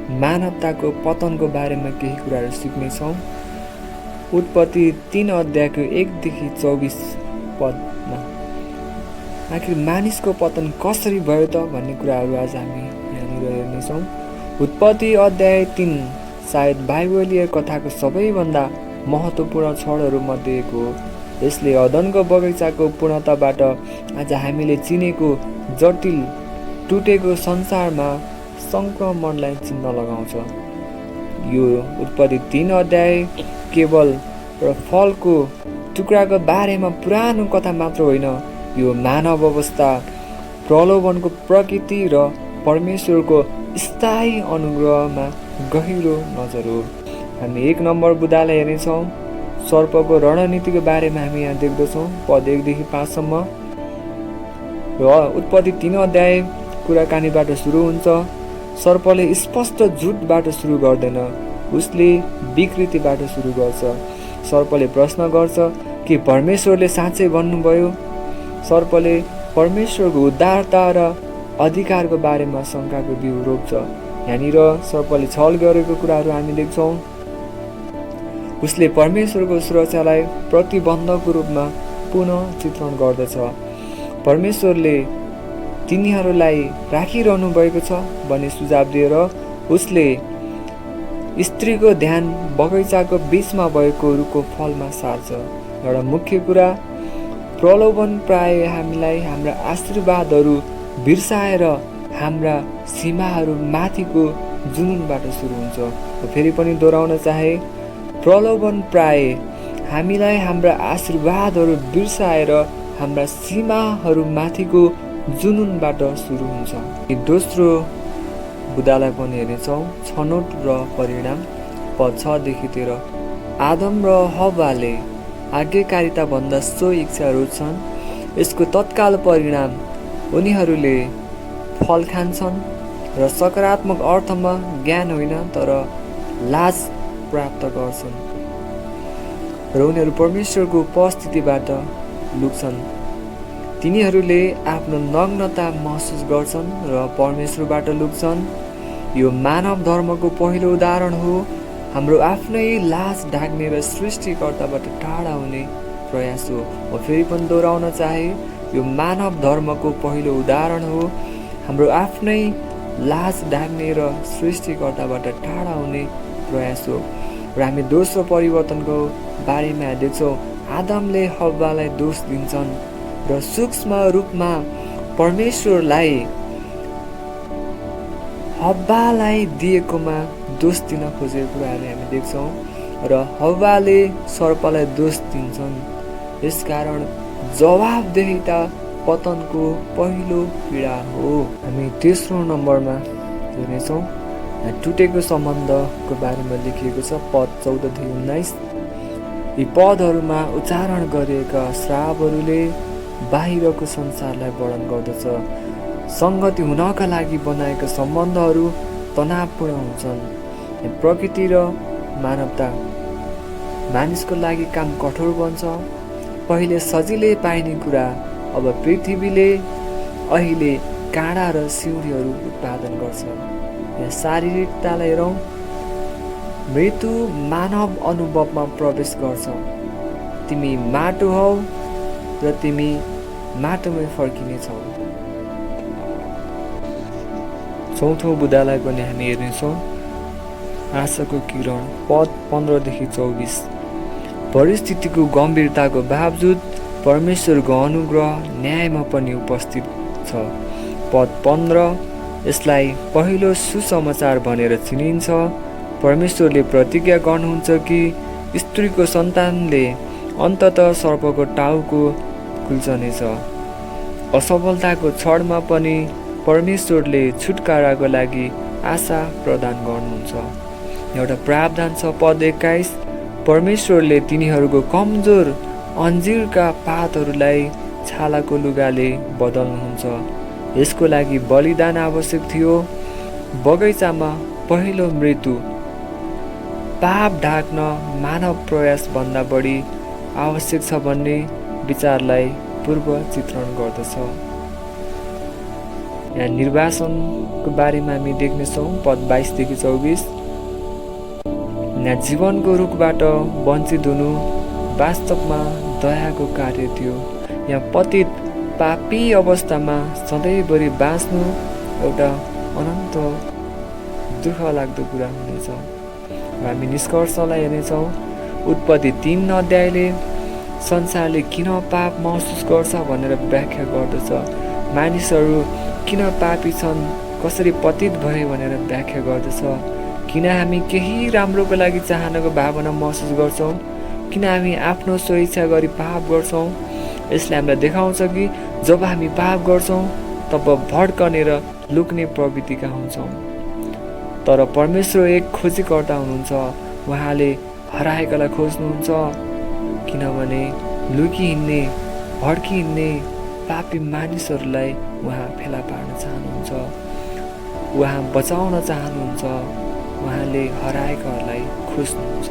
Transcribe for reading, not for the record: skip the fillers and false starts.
मानवताको पतनको बारेमा केही कुराहरू सिक्नेछौँ। उत्पत्ति 3 अध्यायको 1 देखि 24 पदमा आखिर मानिसको पतन कसरी भयो त भन्ने कुराहरू आज हामी यहाँनिर हेर्नेछौँ। उत्पत्ति अध्याय 3 सायद बाइबलीय कथाको सबैभन्दा महत्त्वपूर्ण क्षणहरू मध्ये एक हो। यसले अदनको बगैँचाको पूर्णताबाट आज हामीले चिनेको जटिल टुटेको संसारमा सङ्क्रमणलाई चिन्ह लगाउँछ। यो उत्पत्ति 3 अध्याय केवल र फलको टुक्राको बारेमा पुरानो कथा मात्र होइन, यो मानव अवस्था, प्रलोभनको प्रकृति र परमेश्वरको स्थायी अनुग्रहमा गहिरो नजर हो। हामी 1 नम्बर बुदालाई हेर्नेछौँ। सर्पको रणनीतिको बारेमा हामी यहाँ देख्दछौँ पद 1 देखि 5 सम्म। र उत्पत्ति 3 अध्याय कुराकानीबाट सुरु हुन्छ। सर्पले स्पष्ट झुटबाट सुरु गर्दैन, उसले विकृतिबाट सुरु गर्छ। सर्पले प्रश्न गर्छ कि परमेश्वरले साँच्चै भन्नुभयो। सर्पले परमेश्वरको उद्धारता र अधिकारको बारेमा शङ्काको बिउ रोप्छ। यहाँनिर सर्पले छल गरेको कुराहरू हामी देख्छौँ। उसले परमेश्वरको सुरक्षालाई प्रतिबन्धकको रूपमा पुनः चित्रण गर्दछ। परमेश्वरले तिनीहरूलाई राखिरहनु भएको छ भन्ने सुझाव दिएर उसले स्त्रीको ध्यान बगैँचाको बीचमा भएको रुखको फलमा सार्छ। एउटा मुख्य कुरा, प्रलोभन प्राय हामीलाई हाम्रा आशीर्वादहरू बिर्साएर हाम्रा सीमाहरू माथिको जुनुनबाट सुरु हुन्छ। फेरि पनि दोहोऱ्याउन चाहे, प्रलोभन प्राय हामीलाई हाम्रा आशीर्वादहरू बिर्साएर हाम्रा सीमाहरू माथिको जुनुनबाट सुरु हुन्छ। दोस्रो बुदालाई पनि हेर्नेछौँ, छनौट र परिणाम पद 6 देखि 13। आदम र हव्वाले आज्ञाकारिता भन्दा सो इच्छा रोज्छन्। यसको तत्काल परिणाम उनीहरूले फल खान्छन् र सकारात्मक अर्थमा ज्ञान होइन तर लाज प्राप्त गर्छन् र उनीहरू परमेश्वरको उपस्थितिबाट लुक्छन्। तिनीहरूले आफ्नो नग्नता महसुस गर्छन् र परमेश्वरबाट लुक्छन्। यो मानव धर्मको पहिलो उदाहरण हो। हाम्रो आफ्नै लाज ढाक्ने र सृष्टिकर्ताबाट टाढा हुने प्रयास हो। म फेरि पनि दोहोऱ्याउन चाहे, यो मानव धर्मको पहिलो उदाहरण हो। हाम्रो आफ्नै लाज ढाक्ने र सृष्टिकर्ताबाट टाढा हुने प्रयास हो। र हामी दोस्रो परिवर्तनको बारेमा देख्छौँ। आदमले हव्वालाई दोष दिन्छन् र सूक्ष्म रूपमा परमेश्वरलाई हव्वालाई दिएकोमा दोष दिन खोजेको कुराहरू हामी देख्छौँ र हव्वाले सर्पलाई दोष दिन्छन्। यसकारण जवाबदेहिता पतनको पहिलो पीडा हो। हामी तेस्रो नम्बरमा हेर्नेछौँ, टुटेको सम्बन्धको बारेमा लेखिएको छ पद 14 देखि 19। यी पदहरूमा उच्चारण गरिएका श्रापहरूले बाहिरको संसारलाई वर्णन गर्दछ। सङ्गति हुनका लागि बनाएका सम्बन्धहरू तनावपूर्ण हुन्छन्। प्रकृति र मानवता, मानिसको लागि काम कठोर बन्छ। पहिले सजिलै पाइने कुरा अब पृथ्वीले अहिले काँडा र सिउँडीहरू उत्पादन गर्छ। यहाँ शारीरिकतालाई हेरौँ, मृत्यु मानव अनुभवमा प्रवेश गर्छ। तिमी माटो हौ र तिमी माटोमै फर्किनेछौ। चौथो बुदालाई पनि हामी हेर्नेछौँ, आशाको किरण पद 15 देखि 24। परिस्थितिको गम्भीरताको बावजुद परमेश्वरको अनुग्रह न्यायमा पनि उपस्थित छ। पद 15 यसलाई पहिलो सुसमाचार भनेर चिनिन्छ। परमेश्वरले प्रतिज्ञा गर्नुहुन्छ कि स्त्रीको सन्तानले अन्ततः सर्पको टाउको कुल्चनेछ। असफलताको क्षणमा पनि परमेश्वरले छुटकाराको लागि आशा प्रदान गर्नुहुन्छ। एउटा प्रावधान छ पद 21। परमेश्वरले तिनीहरूको कमजोर अन्जिरका पातहरूलाई छालाको लुगाले बदल्नुहुन्छ। यसको लागि बलिदान आवश्यक थियो। बगैँचामा पहिलो मृत्यु पाप ढाक्न मानव प्रयासभन्दा बढी आवश्यक छ भन्ने विचारलाई पूर्व चित्रण गर्दछ। यहाँ निर्वासनको बारेमा हामी देख्नेछौँ पद 22 देखि 24। यहाँ जीवनको रुखबाट वञ्चित हुनु वास्तवमा दयाको कार्य थियो। यहाँ पतित पापी अवस्थामा सधैँभरि बाँच्नु एउटा अनन्त दुःख लाग्दो कुरा हुनेछ। हामी निष्कर्षलाई हेर्नेछौँ। उत्पत्ति 3 अध्यायले संसारले किन पाप महसुस गर्छ भनेर व्याख्या गर्दछ। मानिसहरू किन पापी छन्, कसरी पतित भए भनेर व्याख्या गर्दछ। किन हामी केही राम्रोको लागि चाहनाको भावना महसुस गर्छौँ, किन हामी आफ्नो स्वेच्छा गरी पाप गर्छौँ। यसले हामीलाई देखाउँछ कि जब हामी पाप गर्छौँ तब भड्कने र लुक्ने प्रवृत्तिका हुन्छौँ। तर परमेश्वर एक खोजीकर्ता हुनुहुन्छ। उहाँले हराएकालाई खोज्नुहुन्छ, किनभने लुकिहिँड्ने भड्किहिँड्ने पापी मानिसहरूलाई उहाँ फेला पार्न चाहनुहुन्छ। उहाँ बचाउन चाहनुहुन्छ। उहाँले हराएकाहरूलाई खोज्नुहुन्छ।